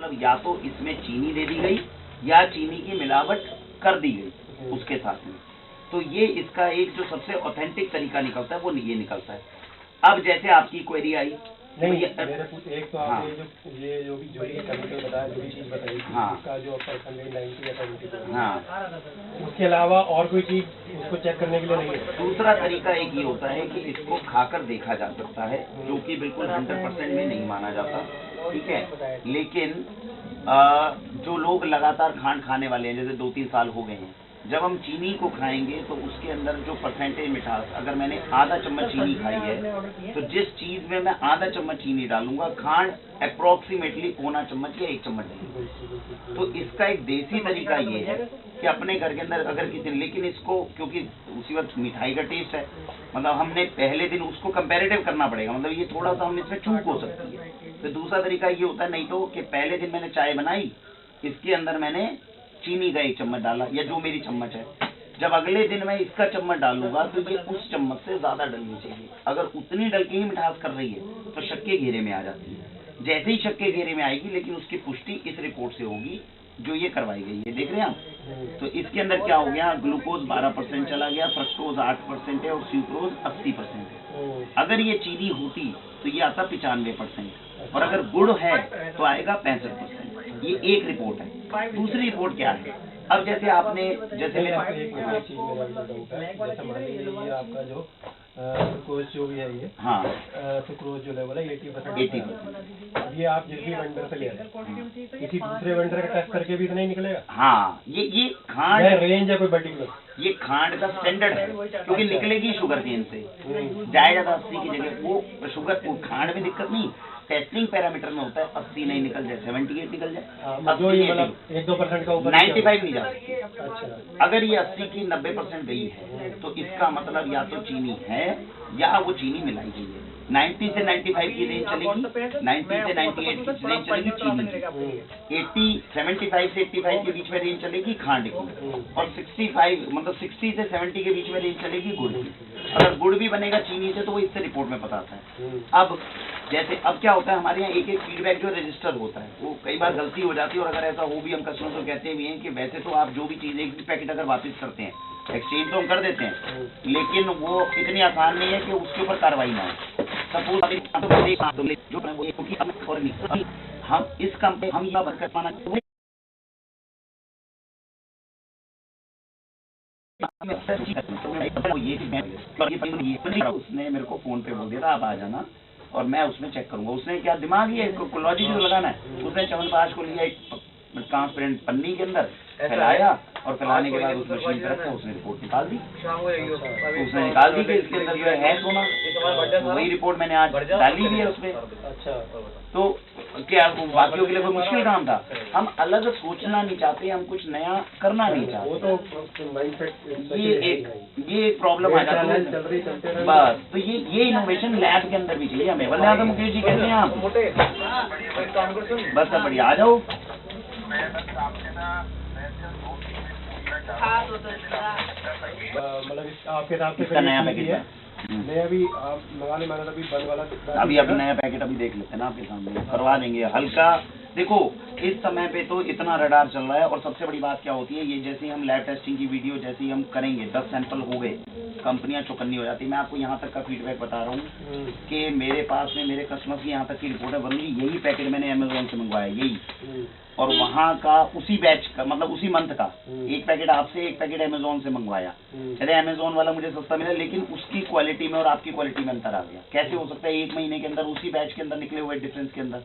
मतलब या तो इसमें चीनी दे दी गई या चीनी की मिलावट कर दी गई उसके साथ में। तो ये इसका एक जो सबसे ऑथेंटिक तरीका निकलता है वो ये निकलता है। अब जैसे आपकी क्वेरी आई नहीं, मेरे एक तो आपने ये जो भी केमिकल बताया, जो भी चीज़ बताई, इसका जो परसेंटेज 90 या 70, उसके अलावा और कोई चीज़ उसको चेक करने के लिए नहीं है? दूसरा तरीका एक ये होता है कि इसको खाकर देखा जा सकता है, जो कि बिल्कुल 100% में नहीं माना जाता, ठीक है। लेकिन जो लोग लगातार खांड खाने वाले हैं, जैसे 2-3 साल हो गए हैं, जब हम चीनी को खाएंगे तो उसके अंदर जो परसेंटेज मिठास, अगर मैंने आधा चम्मच चीनी खाई है तो जिस चीज में मैं आधा चम्मच चीनी डालूंगा, खांड अप्रोक्सीमेटली पौना चम्मच या 1 चम्मच डालूंगा। तो इसका एक देसी तरीका ये है कि अपने घर के अंदर अगर किसी, लेकिन इसको क्योंकि उसी वक्त मिठाई का टेस्ट है, मतलब हमने पहले दिन उसको कंपेरेटिव करना पड़ेगा, मतलब ये थोड़ा सा हम इसमें चूक हो सकती है। तो दूसरा तरीका ये होता है, नहीं तो कि पहले दिन मैंने चाय बनाई, इसके अंदर मैंने चीनी का 1 चम्मच डाला या जो मेरी चम्मच है, जब अगले दिन मैं इसका चम्मच डालूंगा तो ये उस चम्मच से ज्यादा डलनी चाहिए। अगर उतनी डल के ही मिठास कर रही है तो शक के घेरे में आ जाती है। जैसे ही शक के घेरे में आएगी, लेकिन उसकी पुष्टि इस रिपोर्ट से होगी जो ये करवाई गई है। देख रहे हैं आप? तो इसके अंदर क्या हो गया, ग्लूकोज 12% चला गया, फ्रक्टोज 8% है और सुक्रोज 80% है। अगर ये चीनी होती तो ये आता 95%, और अगर गुड़ है तो आएगा 65%। ये एक रिपोर्ट है। दूसरी रिपोर्ट क्या है, अब जैसे आपने जैसे जैसे मान लीजिए आपका जो सुक्रोज जो भी है ये, सुक्रोज जो लेवल है 80%, ये आप जिस भी वेंडर से ले रहे हैं, किसी दूसरे वेंडर का टेस्ट करके भी इतना ही निकलेगा? हाँ, ये खांड रेंज है कोई पर्टिकुलर, ये खांड का स्टैंडर्ड है, क्योंकि निकलेगी शुगर केन से, जाएगा 80 की जगह वो शुगर, वो खांड में दिक्कत नहीं, टेस्टिंग पैरामीटर में होता है 80 नहीं निकल जाए, 78 निकल जाए, 1-2% का ऊपर 95 नहीं जाती। अच्छा, अगर ये 80 की 90% गई है तो इसका मतलब या तो चीनी है या वो चीनी मिलाई गई है। 90 से 95 की रेंज चलेगी, 90 से 98 की रेंज चलेगी चीनी की, 75 से 85 के बीच में रेंज चलेगी खांड की, और 65 मतलब 60 से 70 के बीच में रेंज चलेगी गुड़ की। अगर गुड़ भी बनेगा चीनी से तो वो इससे रिपोर्ट में बताता है। अब जैसे अब क्या होता है, हमारे यहाँ एक फीडबैक जो रजिस्टर होता है, वो कई बार गलती हो जाती है, और अगर ऐसा हो भी हम कस्टमर को कहते भी हैं कि वैसे तो आप जो भी चीज़ एक भी पैकेट अगर वापस करते हैं, एक्सचेंज तो हम कर देते हैं, लेकिन वो इतनी आसान नहीं है कि उसके ऊपर कार्रवाई ना हो। सपोज हम इस कंपनी हम यह बंद कर पाना, उसने मेरे को फोन पे बोल दिया था आप आ जाना और मैं उसमें चेक करूंगा। उसने क्या दिमाग ही है, लॉजिक जो लगाना है, उसने च्यवनप्राश को लिया एक ट्रांसपेरेंट पन्नी के अंदर फैलाया, और फैलाने के बाद उस मशीन पर रखा, उसने रिपोर्ट निकाल दी। उसने निकाल दी कि इसके अंदर जो है सोना, वही रिपोर्ट मैंने आज डाली भी है उसमें। अच्छा, तो क्या बाकियों के लिए कोई मुश्किल काम था? हम अलग सोचना नहीं चाहते, हम कुछ नया करना नहीं चाहते, ये एक प्रॉब्लम आ जाती है बस। तो ये इनोवेशन लैब के अंदर भी चाहिए हमें, वरना तो मुकेश जी कहते हैं आप बस सब बढ़िया आ जाओ। मतलब आपके हिसाब से इसका नया पैकेट है? मैं अभी मंगाने माना था, अभी बंद वाला अभी नया पैकेट अभी देख लेते हैं ना आपके सामने, करवा देंगे हल्का। देखो इस समय पे तो इतना रडार चल रहा है, और सबसे बड़ी बात क्या होती है, ये जैसे हम लैब टेस्टिंग की वीडियो जैसे ही हम करेंगे, 10 सैंपल हो गए, कंपनियां चौकन्नी हो जाती है। मैं आपको यहाँ तक का फीडबैक बता रहा हूँ कि मेरे पास में मेरे कस्टमर्स की यहाँ तक की रिपोर्ट है, वरना यही पैकेट मैंने अमेजोन से मंगवाया, यही, और वहाँ का उसी बैच का, मतलब उसी मंथ का, एक पैकेट आपसे, एक पैकेट अमेजोन से मंगवाया। चले अमेजोन वाला मुझे सस्ता मिला, लेकिन उसकी क्वालिटी में और आपकी क्वालिटी में अंतर आ गया। कैसे हो सकता है 1 महीने के अंदर उसी बैच के अंदर निकले हुए डिफरेंस के अंदर?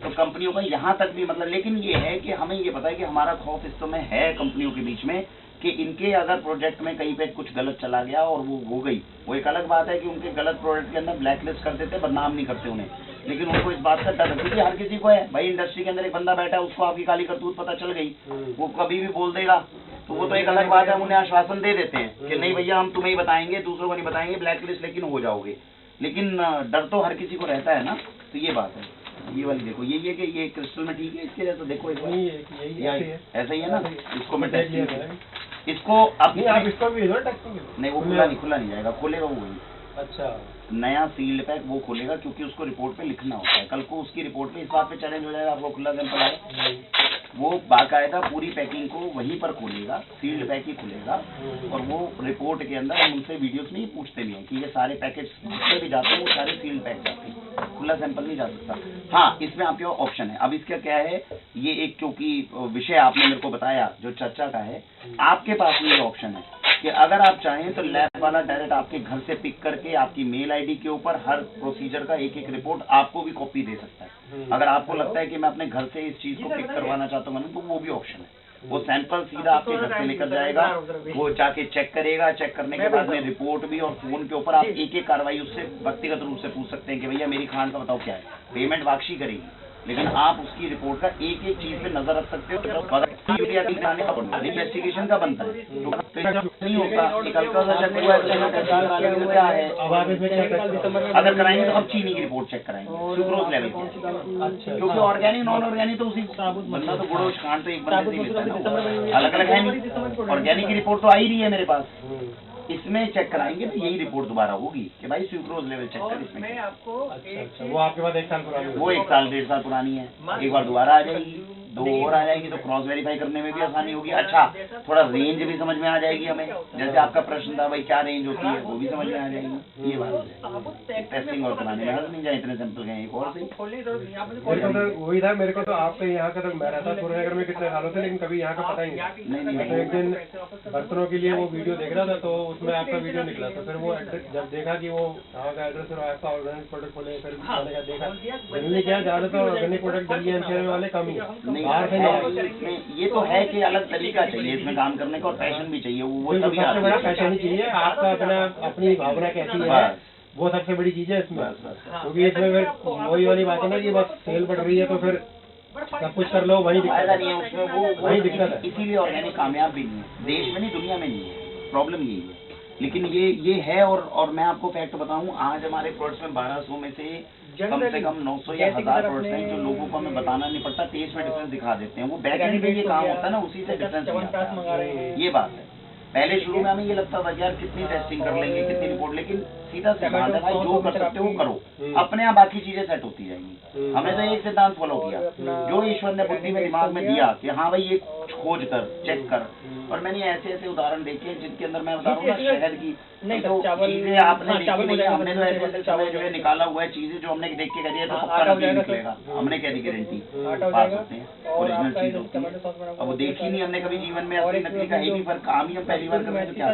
तो कंपनियों का यहाँ तक भी मतलब, लेकिन ये है कि हमें ये पता है कि हमारा खौफ इस समय है कंपनियों के बीच में कि इनके अगर प्रोजेक्ट में कहीं पे कुछ गलत चला गया और वो हो गई, वो एक अलग बात है कि उनके गलत प्रोजेक्ट के अंदर ब्लैकलिस्ट कर देते, बदनाम नहीं करते उन्हें, लेकिन उनको इस बात का डर है, क्योंकि हर किसी को है भाई, इंडस्ट्री के अंदर एक बंदा बैठा है, उसको आपकी काली करतूत पता चल गई, वो कभी भी बोल देगा, तो वो तो एक अलग बात है। हम उन्हें आश्वासन दे देते हैं कि नहीं भैया हम तुम्हें ही बताएंगे, दूसरों को नहीं बताएंगे, ब्लैकलिस्ट लेकिन हो जाओगे, लेकिन डर तो हर किसी को रहता है ना। तो ये बात है। ये वाली देखो, ये कि ये क्रिस्टल में ठीक है, इसके जैसा देखो ऐसा ही है ना, इसको मैं टेस्ट इसको अब आप इसको भी नहीं, वो खुला नहीं जाएगा, खोलेगा वो वही। अच्छा, नया सील्ड पैक वो खोलेगा, क्योंकि उसको रिपोर्ट पे लिखना होता है। कल को उसकी रिपोर्ट पे इस बात पे चैलेंज हो जाएगा, आपको खुला सैंपल आए, वो बाकायदा पूरी पैकिंग को वहीं पर खोलेगा, सील्ड पैक ही खुलेगा, और वो रिपोर्ट के अंदर हम उनसे वीडियोस में ही पूछते भी हैं कि ये सारे पैकेट्स जितने भी जाते हैं वो सारे सील्ड पैक जाते हैं, खुला सैंपल नहीं जा सकता। हाँ, इसमें आपके ऑप्शन है। अब इसका क्या है, ये एक क्योंकि विषय आपने मेरे को बताया जो चर्चा का है, आपके पास में ये ऑप्शन है कि अगर आप चाहें तो लैब वाला डायरेक्ट आपके घर से पिक करके आपकी मेल आईडी के ऊपर हर प्रोसीजर का एक एक रिपोर्ट आपको भी कॉपी दे सकता है। अगर आपको लगता है कि मैं अपने घर से इस चीज को पिक करवाना चाहता हूँ तो वो भी ऑप्शन है। वो सैंपल सीधा आपके घर से लेकर जाएगा, वो जाके चेक करेगा, चेक करने के बाद में रिपोर्ट भी, और फोन के ऊपर आप एक एक कार्रवाई उससे व्यक्तिगत रूप से पूछ सकते हैं कि भैया मेरी खान का बताओ क्या है। पेमेंट वापसी करेगी, लेकिन आप उसकी रिपोर्ट का एक एक चीज पे नजर रख सकते हो। इन्वेस्टिगेशन का बनता है, नहीं होता क्या है। अगर कराएंगे तो हम चीनी की रिपोर्ट चेक कराएंगे, सुक्रोज लेवल की, क्योंकि ऑर्गेनिक नॉन ऑर्गेनिक तो उसी बंदा तो गुड़ खांड तो एक बंदे से मिलता है, अलग अलग है नहीं। ऑर्गेनिक की रिपोर्ट तो आ ही रही है मेरे पास, इसमें चेक कराएंगे तो यही रिपोर्ट दोबारा होगी कि भाई सुक्रोज लेवल चेक कर इसमें। अच्छा, वो आपके पास 1 साल पुरानी, वो 1 साल 1.5 साल पुरानी है, एक बार दोबारा आ जाएगी, 2 और आ जाएगी तो क्रॉस वेरीफाई करने में भी आसानी होगी। अच्छा, थोड़ा रेंज भी समझ में आ जाएगी हमें, जैसे आपका प्रश्न था भाई क्या रेंज होती है, वो भी समझ में आ जाएगी। ये बात है, टेस्टिंग और कराने में नहीं जाए, इतने सैंपल गए एक और से। वही था मेरे को तो आपके यहाँ का, तो मैं रहता सूर्यनगर में कितने सालों से, लेकिन कभी यहाँ का पता ही नहीं। तो एक दिन बर्तनों के लिए वो वीडियो देख रहा था, तो उसमें आपका वीडियो निकला, तो फिर वो जब देखा कि वो यहाँ का एड्रेस और आपका ऑर्गेनिक प्रोडक्ट खोले, फिर मैंने का देखा जनरली क्या ज्यादातर ऑर्गेनिक प्रोडक्ट दिल्ली एनसीआर वाले कम ही बाहर से नहीं। इसमें ये तो है कि अलग तरीका चाहिए इसमें काम करने का, और पैशन भी चाहिए, वो तभी सबसे बड़ा पैशन ही चाहिए। आपका अपनी भावना कैसी है, वो सबसे बड़ी चीज है इसमें। क्योंकि इसमें फिर वही वाली बात है ना कि बस सेल बढ़ रही है तो फिर सब कुछ कर लो, वही फायदा नहीं है उसमें, वही दिक्कत है। इसीलिए ऑर्गेनिक कामयाब भी नहीं है, देश में नहीं दुनिया में नहीं है, प्रॉब्लम यही है। लेकिन ये है, और मैं आपको फैक्ट बताऊं, आज हमारे प्रोडक्ट्स में 1200 में से कम 900 या 1000 प्रोडक्ट्स हैं जो लोगों को हमें बताना नहीं पड़ता, टेस्ट में डिफरेंस दिखा देते हैं। वो बैक एंड पे ये काम होता है ना, उसी से डिफरेंस आता है। ये बात है। पहले शुरू में हमें ये लगता था कि यार कितनी टेस्टिंग कर लेंगे, कितनी रिपोर्ट, लेकिन सीधा सी बात है भाई, जो कर सकते हो वो करो, अपने आप बाकी चीजें सेट होती जाएंगी। हमने तो एक सिद्धांत फॉलो किया, जो ईश्वर ने बुद्धि में दिमाग में दिया कि हाँ भाई ये खोज कर, चेक कर, और मैंने ऐसे ऐसे उदाहरण देखे जिनके अंदर मैं बता रहा हूँ ना, शहद की तो चीजें आपने देखी नहीं, हमने तो ऐसे समय जो है निकाला हुआ है चीजें जो हमने देख के कह दिया तो पक्का नहीं निकलेगा, हमने कह दी गारंटी, बात होते हैं ओरिजिनल चीज होती है। अब वो देखी नहीं हमने कभी जीवन में, असली नकली का एक ही फर्क, काम ही हम पहली बार कर रहे हैं तो क्या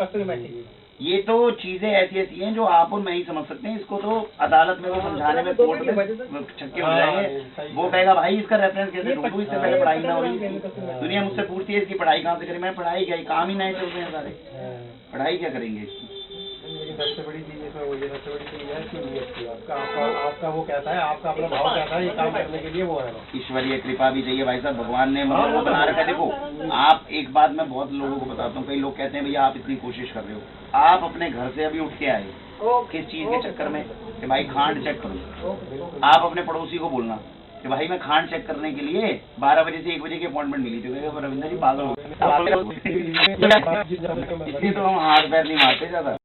करेंगे। ये तो चीजें ऐसी ऐसी हैं जो आप और मैं ही समझ सकते हैं। इसको तो अदालत में वो समझाने में, कोर्ट में छक्के हो जाएंगे। वो कहेगा भाई इसका रेफरेंस कैसे ढूंढूं, इससे पहले पढ़ाई ना हो रही थी। दुनिया मुझसे पूछती है इसकी पढ़ाई कहाँ से करी, मैं पढ़ाई क्या, काम ही नए चल रहे हैं सारे, पढ़ाई क्या करेंगे इसकी। सबसे बड़ी चीज इसमें वो ये सबसे बड़ी चीज है कि नियत आपका वो कहता है, आपका अपना भाव कहता है ये काम करने के लिए, वो है ईश्वरीय कृपा भी चाहिए भाई साहब, भगवान ने मतलब वो बना रखा है। देखो आप एक बात मैं बहुत लोगों को बताता हूँ, कई लोग कहते हैं भैया आप इतनी कोशिश कर रहे हो, आप अपने घर से अभी उठ के आए किस चीज के चक्कर में कि भाई खांड चेक करो, आप अपने पड़ोसी को बोलना कि भाई मैं खांड चेक करने के लिए 12 बजे से 1 बजे की अपॉइंटमेंट मिली थी, रविंद्र जी पागल हो गए, इसलिए तो हम हाथ पैर नहीं मारते ज्यादा।